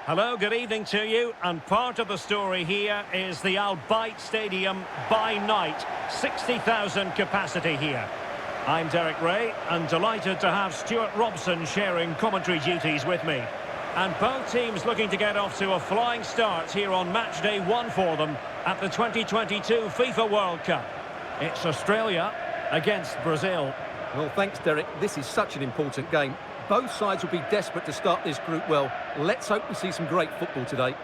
Hello, good evening to you. And part of the story here is the Al Bayt Stadium by night. 60,000 capacity here. I'm Derek Ray and delighted to have Stuart Robson sharing commentary duties with me. And both teams looking to get off to a flying start here on match day 1 for them at the 2022 FIFA World Cup. It's Australia against Brazil. Well, thanks, Derek. This is such an important game. Both sides will be desperate to start this group well. Let's hope we see some great football today.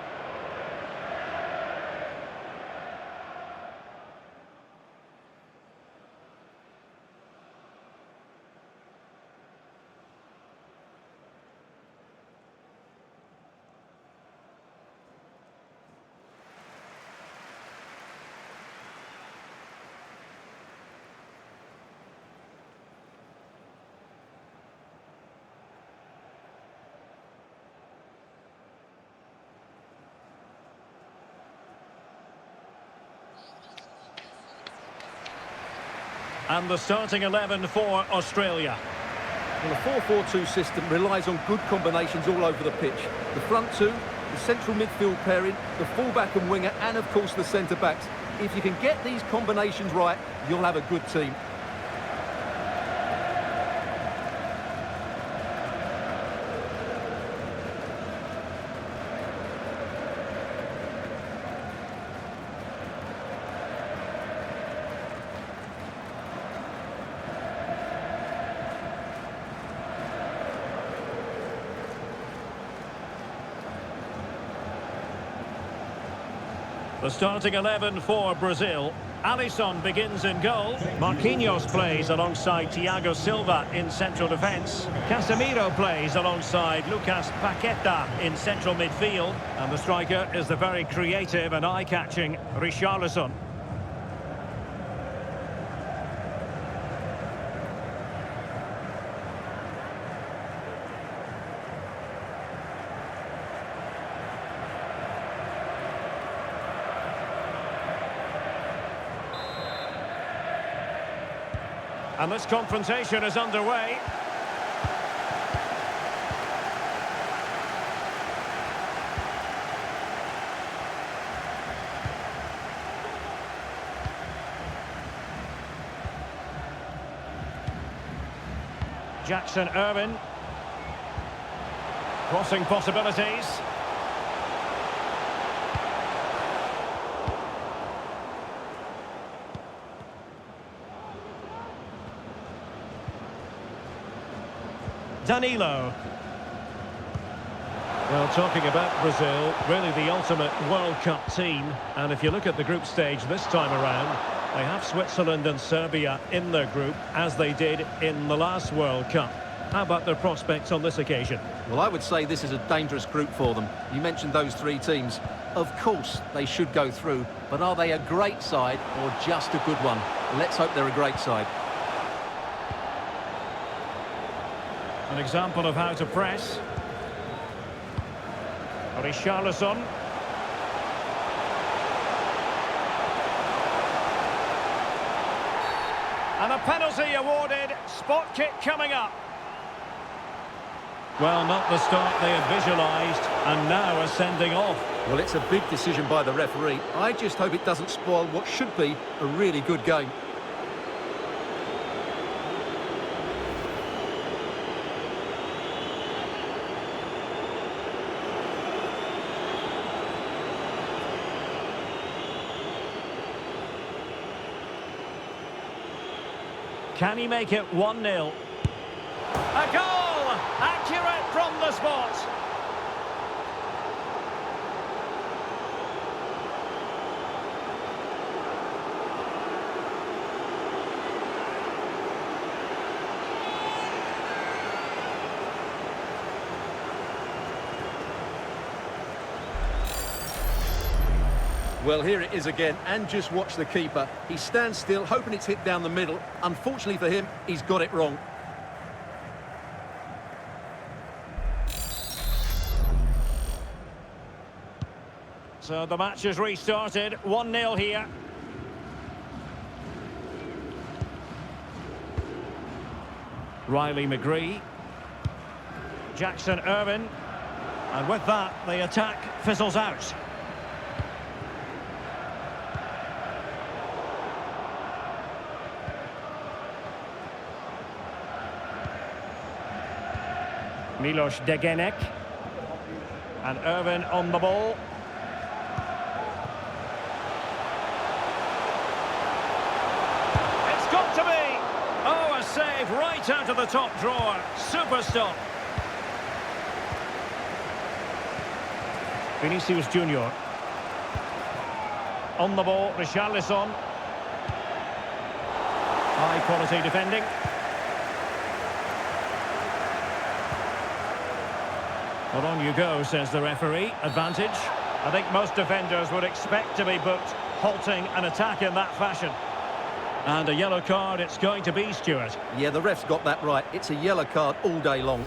And the starting 11 for Australia. Well, the 4-4-2 system relies on good combinations all over the pitch. The front two, the central midfield pairing, the fullback and winger, and of course the centre-backs. If you can get these combinations right, you'll have a good team. The starting 11 for Brazil. Alisson begins in goal. Marquinhos plays alongside Thiago Silva in central defence. Casemiro plays alongside Lucas Paqueta in central midfield. And the striker is the very creative and eye-catching Richarlison. And this confrontation is underway. Jackson Irvine. Crossing possibilities. Danilo. Well, talking about Brazil, really the ultimate World Cup team. And if you look at the group stage this time around, they have Switzerland and Serbia in their group, as they did in the last World Cup. How about their prospects on this occasion? Well, I would say this is a dangerous group for them. You mentioned those three teams. Of course, they should go through, but are they a great side or just a good one? Let's hope they're a great side. An example of how to press. Richarlison. And a penalty awarded. Spot kick coming up. Well, not the start they had visualised, and now a sending off. Well, it's a big decision by the referee. I just hope it doesn't spoil what should be a really good game. Can he make it 1-0? A goal! Accurate from the spot. Well, here it is again, and just watch the keeper. He stands still, hoping it's hit down the middle. Unfortunately for him, he's got it wrong. So the match has restarted. 1-0 here. Riley McGree. Jackson Irvine. And with that, the attack fizzles out. Milos Degenek. And Irvin on the ball. It's got to be! Oh, a save right out of the top drawer. Super stop. Vinicius Junior. On the ball, Richarlison. High quality defending. Well, on you go, says the referee. Advantage. I think most defenders would expect to be booked, halting an attack in that fashion. And a yellow card it's going to be, Stuart. Yeah, the ref's got that right. It's a yellow card all day long.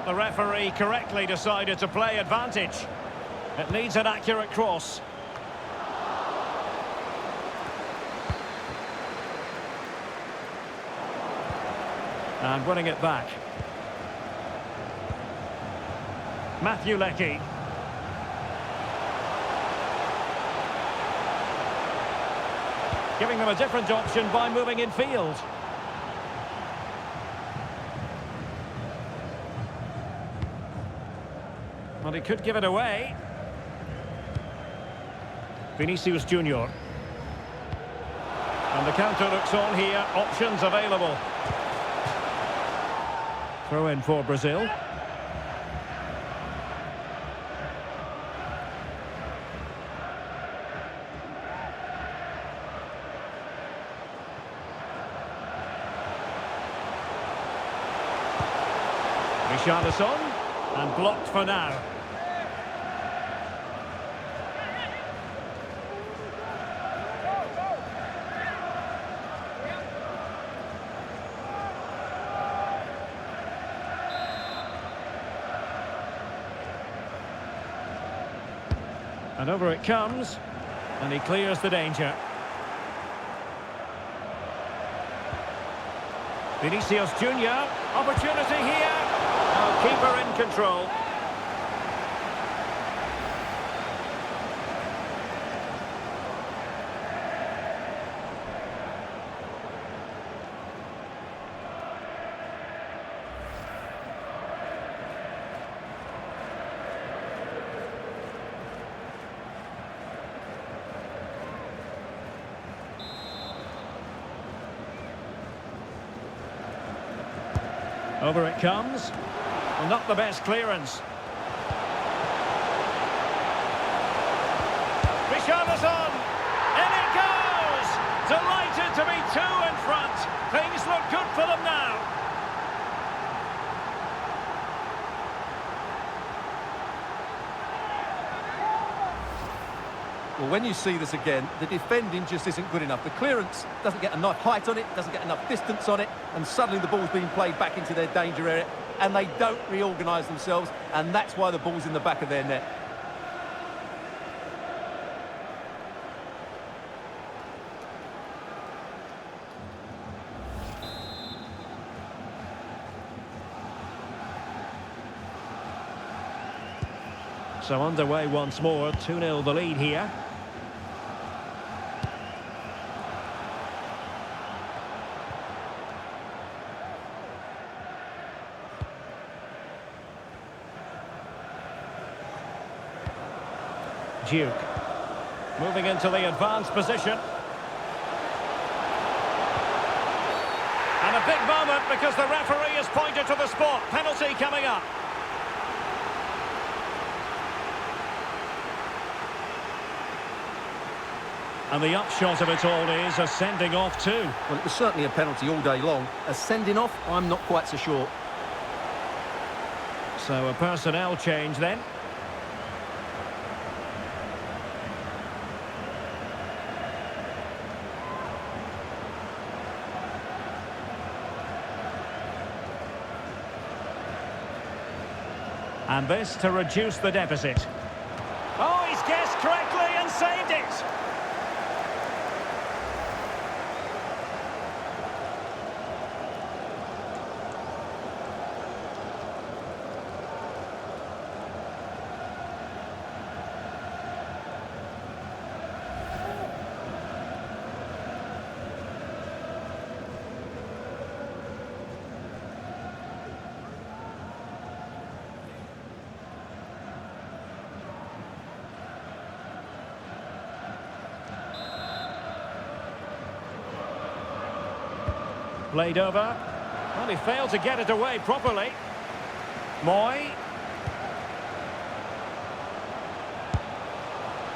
The referee correctly decided to play advantage. It needs an accurate cross. And winning it back. Matthew Leckie. Giving them a different option by moving in field. Well, he could give it away. Vinicius Junior. And the counter looks on here. Options available. Throw in for Brazil. Richarlison. And blocked for now. And over it comes, and he clears the danger. Vinicius Junior, opportunity here. Now keeper in control. Over it comes. Well, not the best clearance. Richarlison! In it goes! Delighted to be two in front. Things look good for them now. Well, when you see this again, the defending just isn't good enough. The clearance doesn't get enough height on it, doesn't get enough distance on it, and suddenly the ball's being played back into their danger area, and they don't reorganise themselves, and that's why the ball's in the back of their net. So underway once more, 2-0 the lead here. Duke. Moving into the advanced position. And a big moment because the referee has pointed to the spot. Penalty coming up. And the upshot of it all is a sending off too. Well, it was certainly a penalty all day long. A sending off, I'm not quite so sure. So a personnel change then. And this to reduce the deficit. Oh, he's guessed correctly and saved it! Played over. Well, he failed to get it away properly. Moy.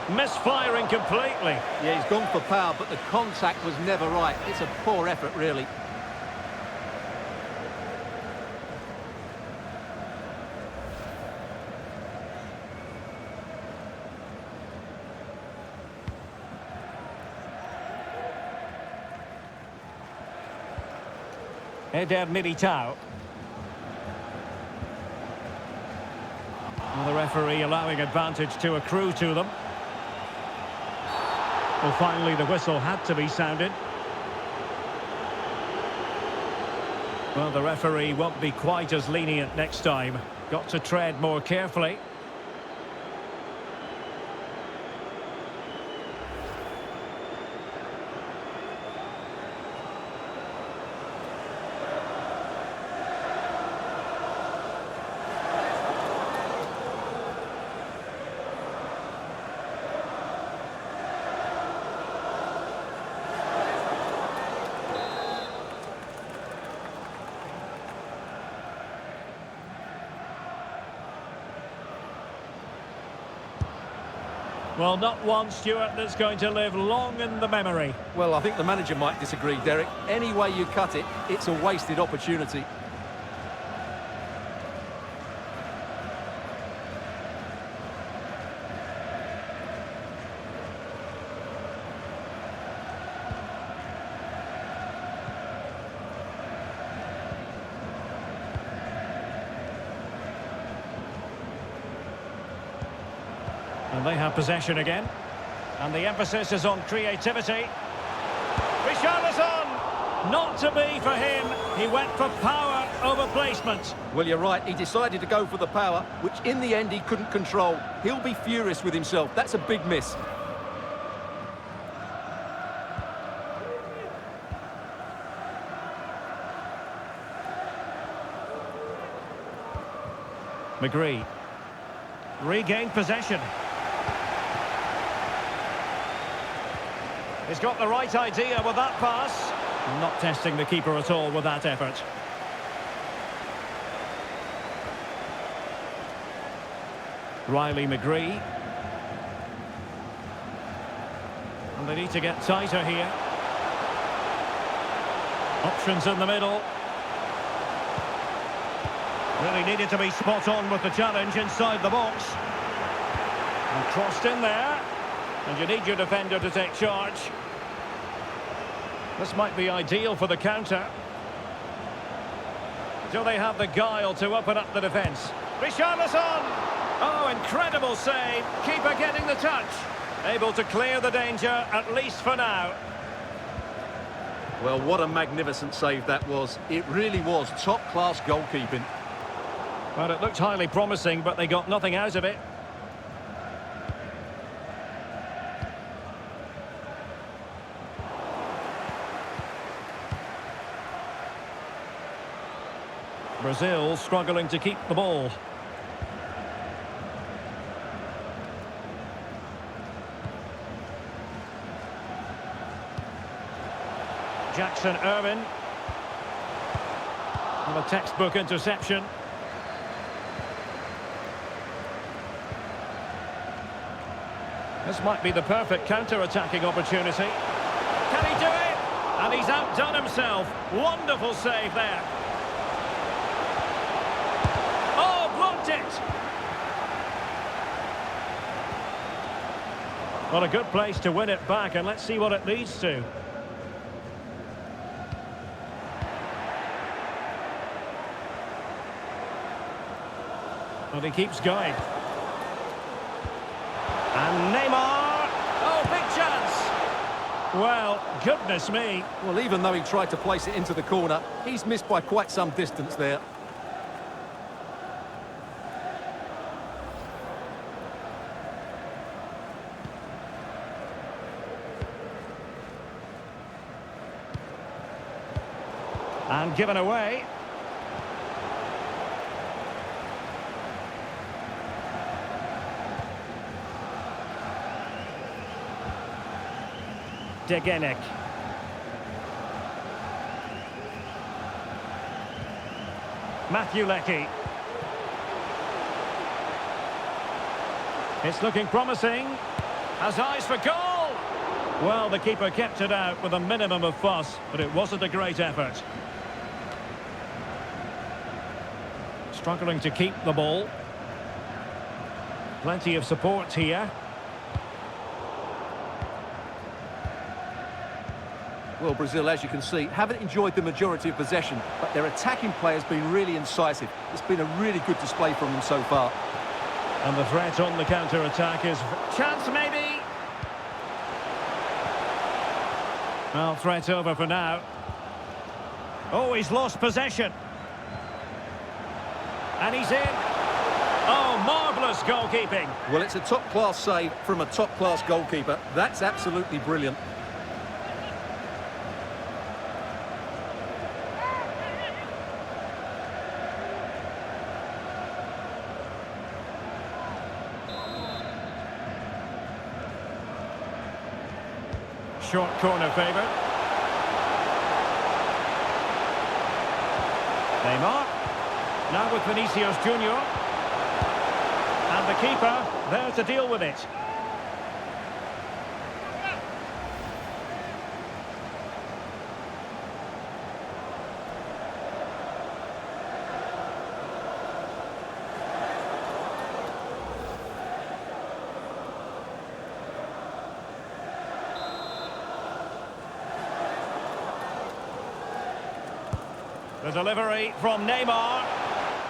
Misfiring completely. Yeah, he's gone for power, but the contact was never right. It's a poor effort, really. Eder Militao. And the referee allowing advantage to accrue to them. Well, finally the whistle had to be sounded. Well, the referee won't be quite as lenient next time. Got to tread more carefully. Well, not one, Stuart, that's going to live long in the memory. Well, I think the manager might disagree, Derek. Any way you cut it, it's a wasted opportunity. And they have possession again. And the emphasis is on creativity. Richarlison! Not to be for him. He went for power over placement. Well, you're right. He decided to go for the power, which in the end he couldn't control. He'll be furious with himself. That's a big miss. McGree. Regained possession. He's got the right idea with that pass. Not testing the keeper at all with that effort. Riley McGree. And they need to get tighter here. Options in the middle. Really needed to be spot on with the challenge inside the box. And crossed in there. And you need your defender to take charge. This might be ideal for the counter. Do they have the guile to open up the defence? Richarlison! Oh, incredible save. Keeper getting the touch. Able to clear the danger, at least for now. Well, what a magnificent save that was. It really was top-class goalkeeping. Well, it looked highly promising, but they got nothing out of it. Brazil struggling to keep the ball. Jackson Irvin. And a textbook interception. This might be the perfect counter-attacking opportunity. Can he do it? And he's outdone himself. Wonderful save there. Oh, blocked it! Well, a good place to win it back, and let's see what it leads to. But he keeps going. And Neymar. Oh, big chance. Well, goodness me. Well, even though he tried to place it into the corner, he's missed by quite some distance there. And given away. Degenek. Matthew Leckie. It's looking promising. Has eyes for goal. Well, the keeper kept it out with a minimum of fuss, but it wasn't a great effort. Struggling to keep the ball. Plenty of support here. Well, Brazil, as you can see, haven't enjoyed the majority of possession, but their attacking play has been really incisive. It's been a really good display from them so far. And the threat on the counter-attack is... Chance, maybe? Well, threat over for now. Oh, he's lost possession. And he's in. Oh, marvellous goalkeeping. Well, it's a top-class save from a top-class goalkeeper. That's absolutely brilliant. Short corner favourite. Neymar. Now with Vinicius Junior. And the keeper there to deal with it. The delivery from Neymar.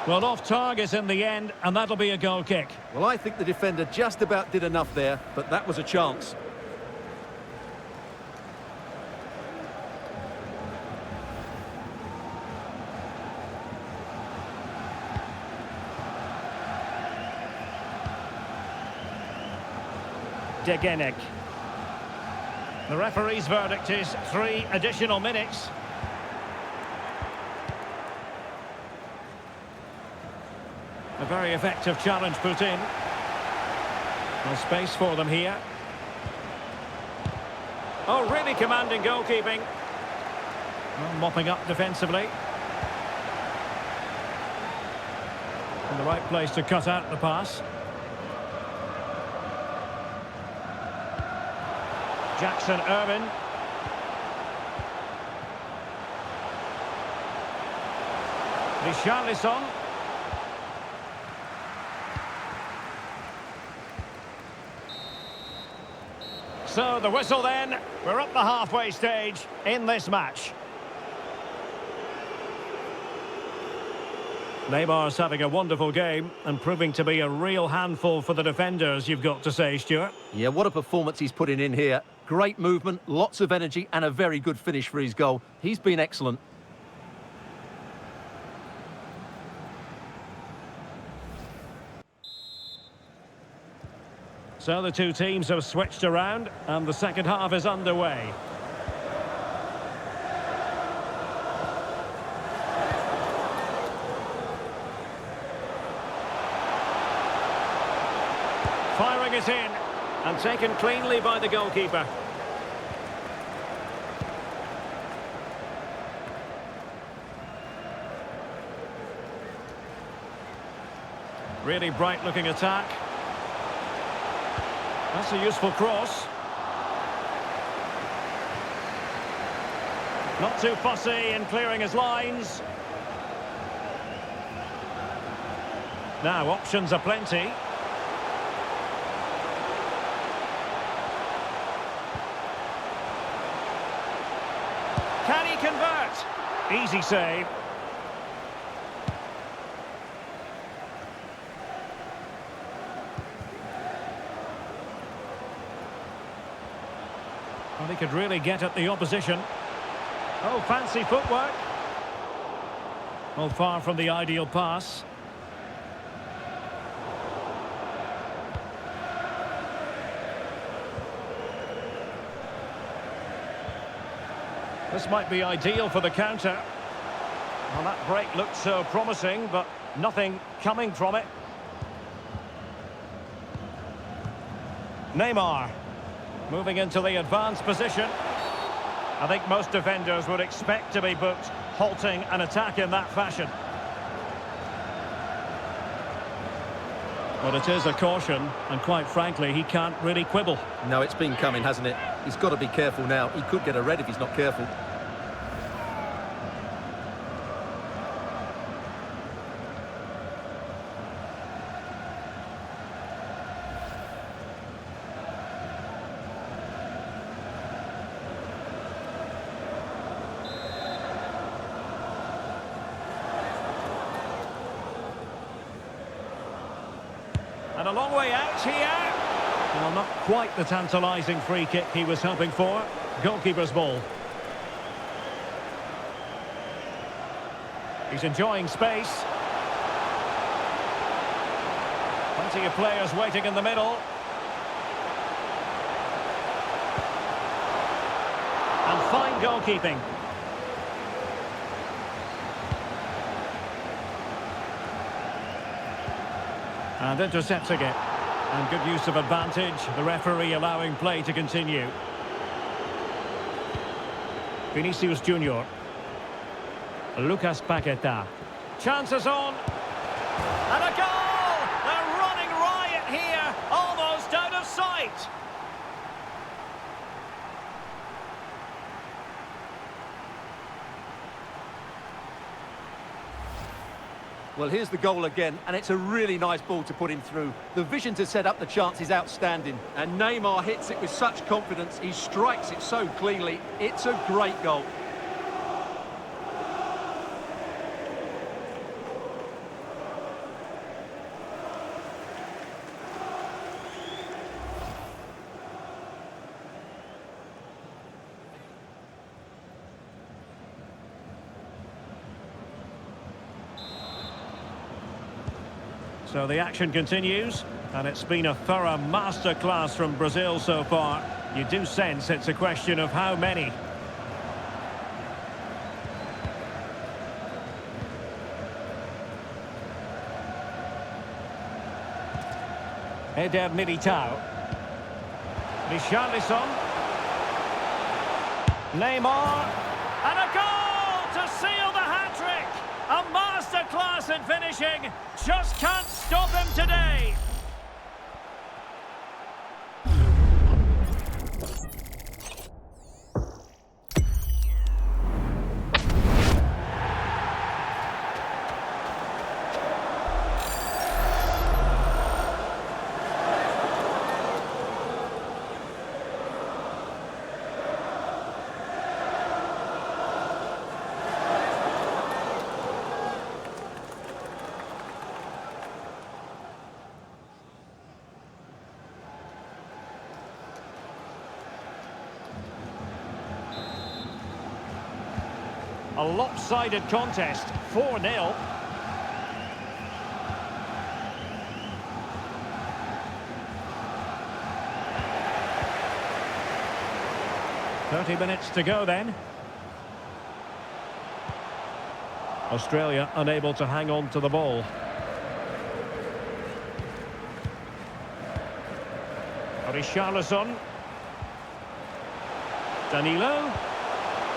Well, off target in the end, and that'll be a goal kick. Well, I think the defender just about did enough there, but that was a chance. Degenek. The referee's verdict is 3 additional minutes. A very effective challenge put in. No space for them here. Oh, really commanding goalkeeping. Well, mopping up defensively. In the right place to cut out the pass. Jackson Irvine. Richarlison. So the whistle then, we're up the halfway stage in this match. Neymar's having a wonderful game and proving to be a real handful for the defenders, you've got to say, Stuart. Yeah, what a performance he's putting in here. Great movement, lots of energy and a very good finish for his goal. He's been excellent. So the two teams have switched around and the second half is underway. Firing it in and taken cleanly by the goalkeeper. Really bright looking attack. That's a useful cross. Not too fussy in clearing his lines. Now, options are plenty. Can he convert? Easy save. Well, he could really get at the opposition. Oh, fancy footwork. Well, far from the ideal pass. This might be ideal for the counter. Well, that break looked so promising, but nothing coming from it. Neymar, moving into the advanced position. I think most defenders would expect to be booked, halting an attack in that fashion. But it is a caution, and quite frankly, he can't really quibble. No, it's been coming, hasn't it? He's got to be careful now. He could get a red if he's not careful. And a long way out here. Well, not quite the tantalising free kick he was hoping for. Goalkeeper's ball. He's enjoying space. Plenty of players waiting in the middle. And fine goalkeeping. And intercepting it. And good use of advantage. The referee allowing play to continue. Vinicius Junior. Lucas Paqueta. Chances on. And a goal! They're running riot here. Almost out of sight. Well, here's the goal again, and it's a really nice ball to put him through. The vision to set up the chance is outstanding, and Neymar hits it with such confidence. He strikes it so cleanly. It's a great goal. So the action continues, and it's been a thorough masterclass from Brazil so far. You do sense it's a question of how many. Eder Militao. Richarlison. Neymar. And a goal to seal the hat-trick! A masterclass in finishing. Just can't stop him today. A lopsided contest, 4-0. "30 minutes to go then." Australia unable to hang on to the ball. Richarlison. Danilo.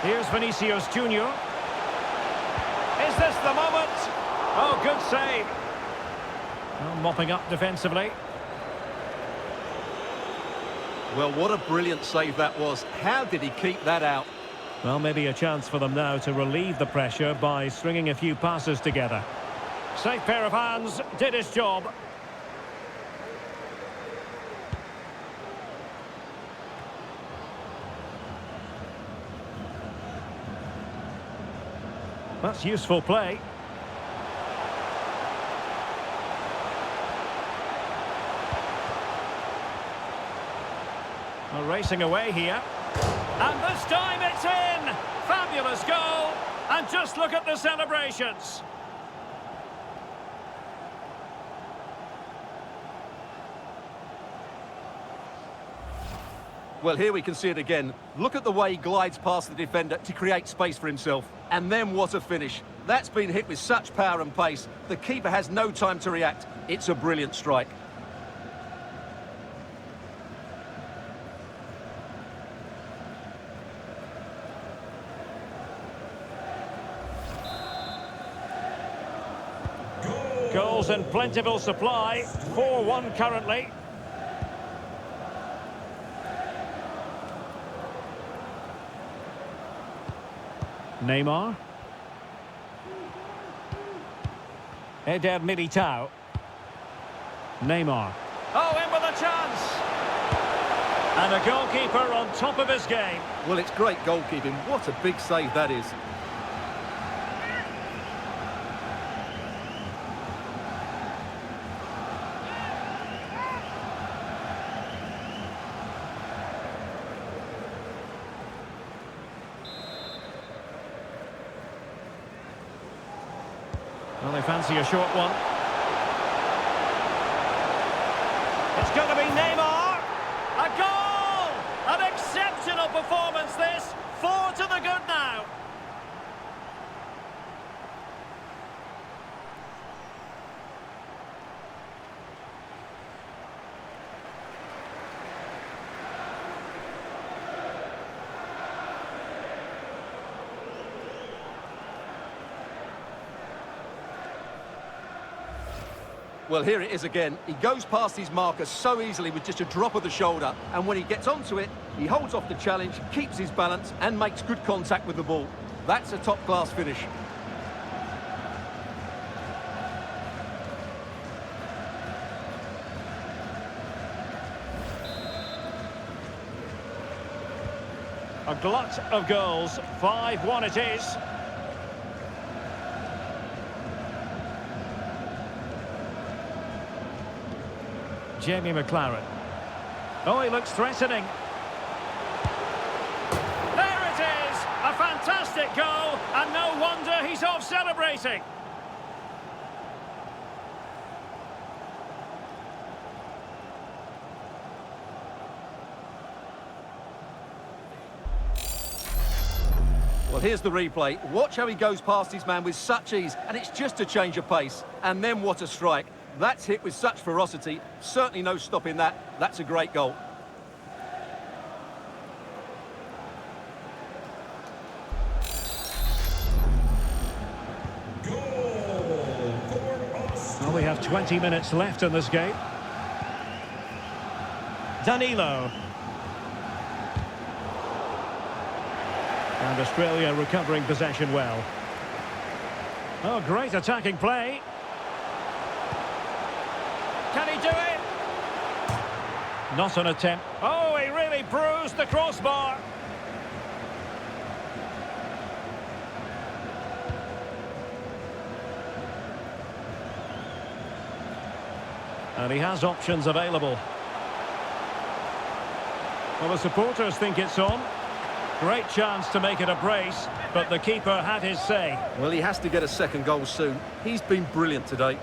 Here's Vinicius Junior. Is this the moment? Oh, good save. Well, mopping up defensively. Well, what a brilliant save that was. How did he keep that out? Well, maybe a chance for them now to relieve the pressure by stringing a few passes together. Safe pair of hands, did his job. That's useful play. Well, racing away here. And this time it's in! Fabulous goal! And just look at the celebrations. Well, here we can see it again. Look at the way he glides past the defender to create space for himself. And then what a finish. That's been hit with such power and pace. The keeper has no time to react. It's a brilliant strike. Goals in plentiful supply. 4-1 currently. Neymar. Eder Militao. Neymar. Oh, in with a chance! And a goalkeeper on top of his game. Well, it's great goalkeeping. What a big save that is. Well, they fancy a short one. It's going to be Neymar. A goal! An exceptional performance, this. 4 to the good now. Well, here it is again. He goes past his marker so easily with just a drop of the shoulder. And when he gets onto it, he holds off the challenge, keeps his balance and makes good contact with the ball. That's a top-class finish. A glut of goals. 5-1 it is. Jamie McLaren. Oh, he looks threatening. There it is! A fantastic goal, and no wonder he's off celebrating. Well, here's the replay. Watch how he goes past his man with such ease, and it's just a change of pace. And then what a strike. That's hit with such ferocity. Certainly no stopping that. That's a great goal. Well, we have 20 minutes left in this game. Danilo. And Australia recovering possession well. Oh, great attacking play. Can he do it? Not an attempt. Oh, he really bruised the crossbar. And he has options available. Well, the supporters think it's on. Great chance to make it a brace, but the keeper had his say. Well, he has to get a second goal soon. He's been brilliant today.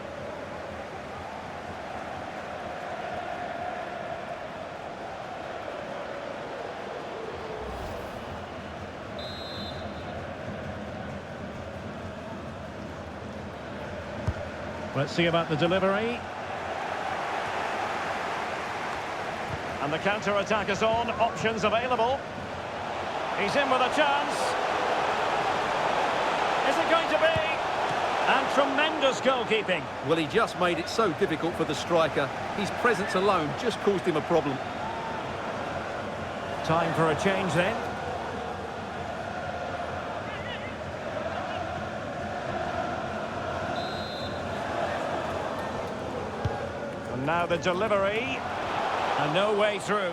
Let's see about the delivery. And the counter-attack is on. Options available. He's in with a chance. Is it going to be? And tremendous goalkeeping. Well, he just made it so difficult for the striker. His presence alone just caused him a problem. Time for a change then. And now the delivery. And no way through.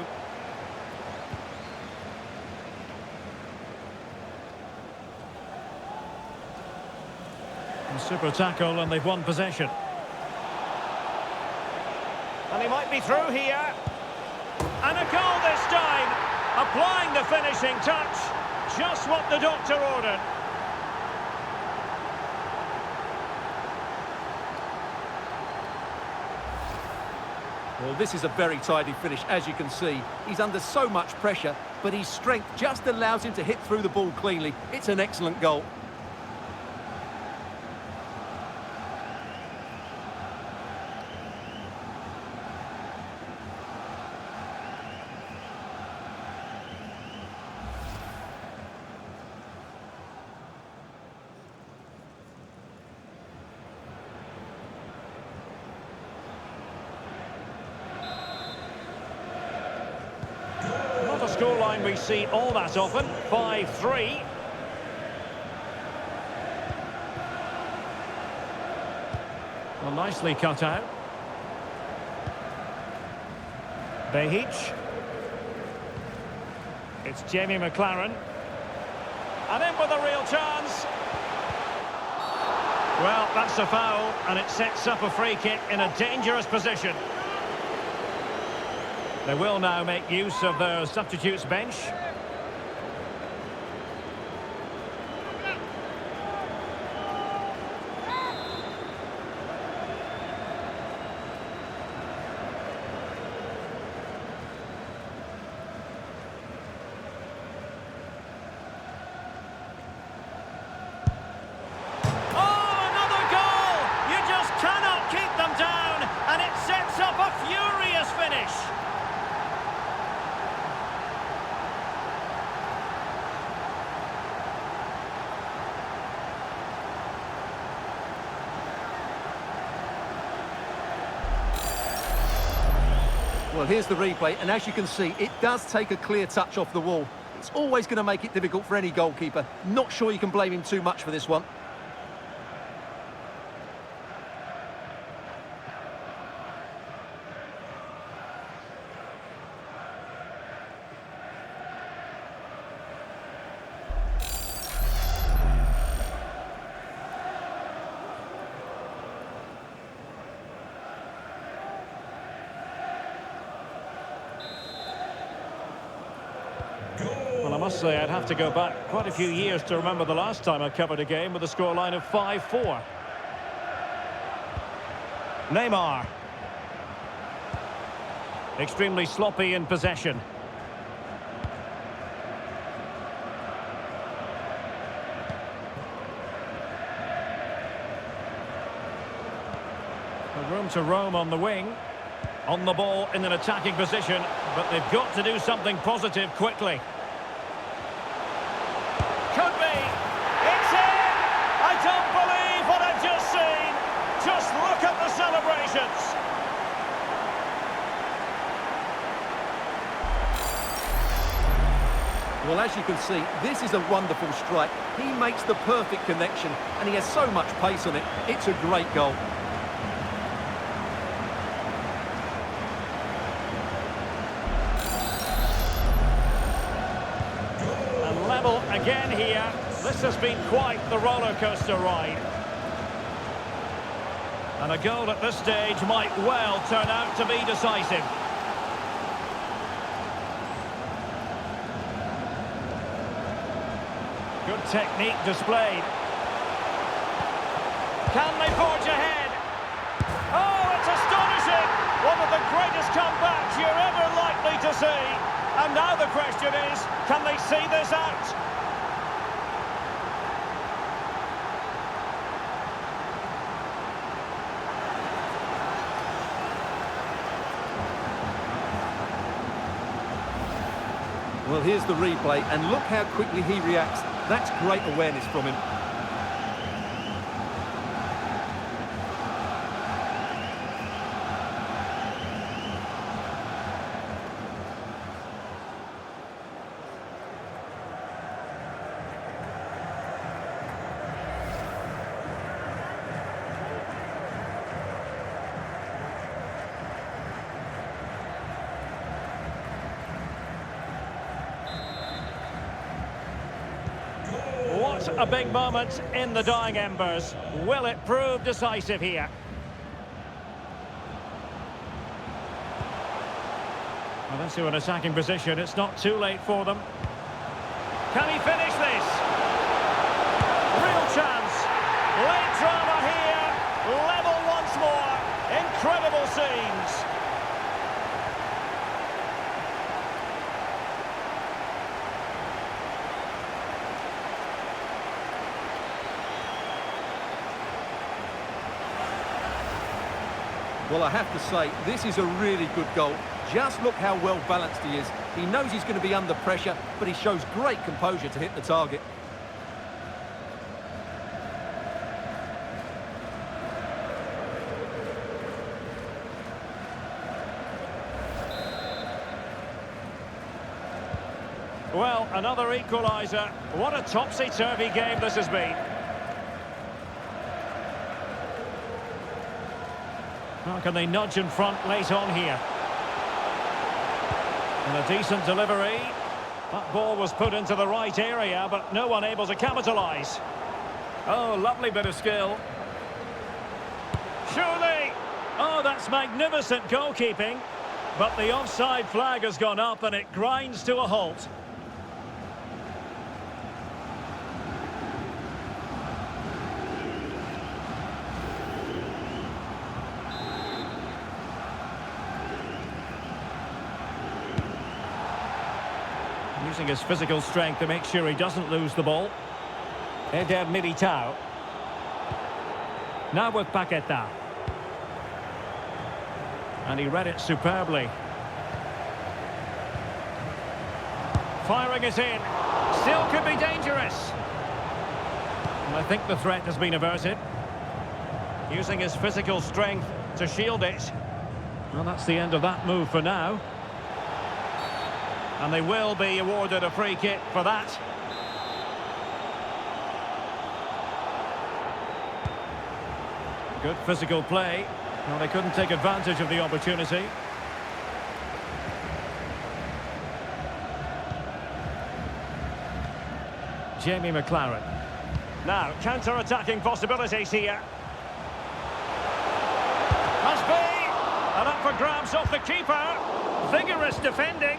And super tackle, and they've won possession. And he might be through here. And a goal this time. Applying the finishing touch. Just what the doctor ordered. Well, this is a very tidy finish, as you can see. He's under so much pressure, but his strength just allows him to hit through the ball cleanly. It's an excellent goal. Not a scoreline we see all that often. 5-3. Well, nicely cut out. Behic. It's Jamie McLaren. And in with a real chance. Well, that's a foul, and it sets up a free kick in a dangerous position. They will now make use of their substitutes bench. Oh, another goal! You just cannot keep them down, and it sets up a furious finish. Well, here's the replay, and as you can see, it does take a clear touch off the wall. It's always going to make it difficult for any goalkeeper. Not sure you can blame him too much for this one. Well, I must say I'd have to go back quite a few years to remember the last time I covered a game with a scoreline of 5-4. Neymar. Extremely sloppy in possession. Room to roam on the wing. On the ball in an attacking position, but they've got to do something positive quickly. Could be. It's in! I don't believe what I've just seen. Just look at the celebrations. Well, as you can see, this is a wonderful strike. He makes the perfect connection, and he has so much pace on it. It's a great goal. Level again here. This has been quite the roller coaster ride. And a goal at this stage might well turn out to be decisive. Good technique displayed. Can they forge ahead? Oh, it's astonishing! One of the greatest comebacks you're ever likely to see. And now the question is, can they see this out? Well, here's the replay, and look how quickly he reacts. That's great awareness from him. What a big moment in the dying embers. Will it prove decisive here? Well, into an attacking position. It's not too late for them. Can he finish this? Real chance. Late drama here. Level once more. Incredible scenes. Well, I have to say, this is a really good goal. Just look how well balanced he is. He knows he's going to be under pressure, but he shows great composure to hit the target. Well, another equaliser. What a topsy-turvy game this has been. How can they nudge in front late on here? And a decent delivery. That ball was put into the right area, but no one able to capitalise. Oh, lovely bit of skill. Surely! Oh, that's magnificent goalkeeping. But the offside flag has gone up and it grinds to a halt. Using his physical strength to make sure he doesn't lose the ball. Eder Militao. Now with Paqueta. And he read it superbly. Firing it in. Still could be dangerous. And I think the threat has been averted. Using his physical strength to shield it. Well, that's the end of that move for now. And they will be awarded a free kick for that. Good physical play. Well, they couldn't take advantage of the opportunity. Jamie McLaren. Now, counter-attacking possibilities here. Must be! And up for grabs off the keeper. Vigorous defending.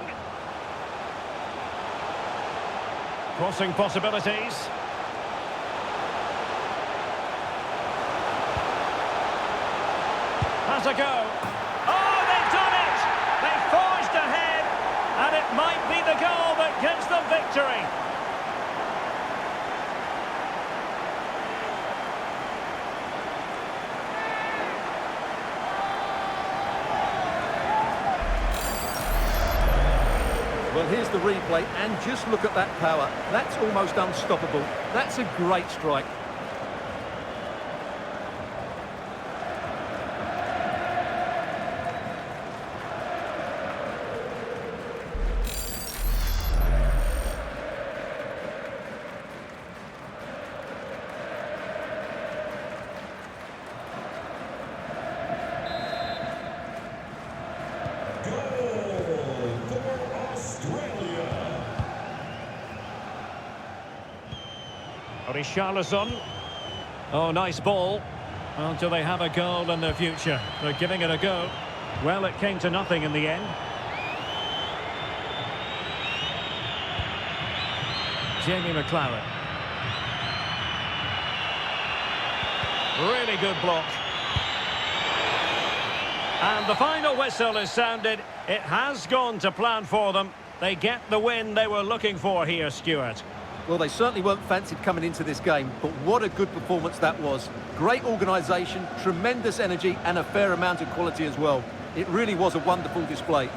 Crossing possibilities. Has a go. Oh, they've done it! They forged ahead, and it might be the goal that gives them victory. Well, here's the replay, and just look at that power. That's almost unstoppable. That's a great strike. Richarlison. Oh, nice ball. Well, do they have a goal in their future? They're giving it a go. Well, it came to nothing in the end. Jamie McLaren. Really good block. And the final whistle is sounded. It has gone to plan for them. They get the win they were looking for here, Stuart. Well, they certainly weren't fancied coming into this game, but what a good performance that was. Great organisation, tremendous energy, and a fair amount of quality as well. It really was a wonderful display.